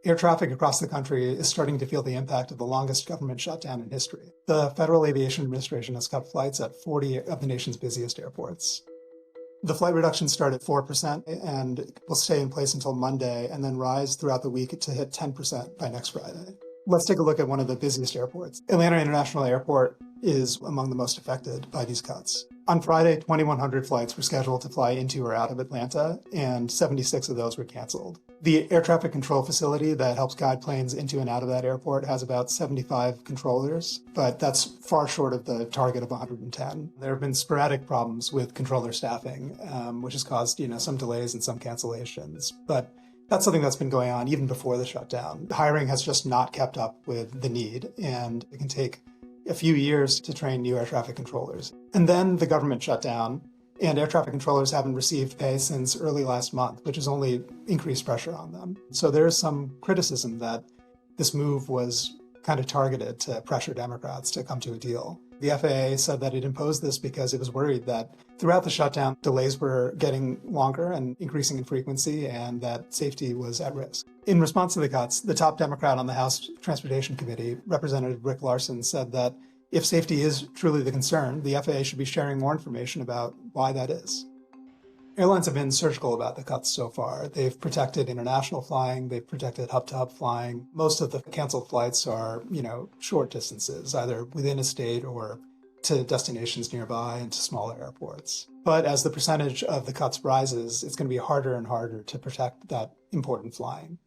Air traffic across the country is starting to feel the impact of the longest government shutdown in history. The Federal Aviation Administration has cut flights at 40 of the nation's busiest airports. The flight reductions start at 4% and will stay in place until Monday and then rise throughout the week to hit 10% by next Friday. Let's take a look at one of the busiest airports. Atlanta International Airport is among the most affected by these cuts. On Friday, 2,100 flights were scheduled to fly into or out of Atlanta, and 76 of those were canceled. The air traffic control facility that helps guide planes into and out of that airport has about 75 controllers, but that's far short of the target of 110. There have been sporadic problems with controller staffing, which has caused some delays and some cancellations. But that's something that's been going on even before the shutdown. Hiring has just not kept up with the need, and it can take a few years to train new air traffic controllers. And then the government shut down, and air traffic controllers haven't received pay since early last month, which has only increased pressure on them. So there is some criticism that this move was kind of targeted to pressure Democrats to come to a deal. The FAA said that it imposed this because it was worried that throughout the shutdown, delays were getting longer and increasing in frequency, and that safety was at risk. In response to the cuts, the top Democrat on the House Transportation Committee, Representative Rick Larsen, said that if safety is truly the concern, the FAA should be sharing more information about why that is. Airlines have been surgical about the cuts so far. They've protected international flying, they've protected hub-to-hub flying. Most of the canceled flights are, short distances, either within a state or to destinations nearby and to smaller airports. But as the percentage of the cuts rises, it's going to be harder and harder to protect that important flying.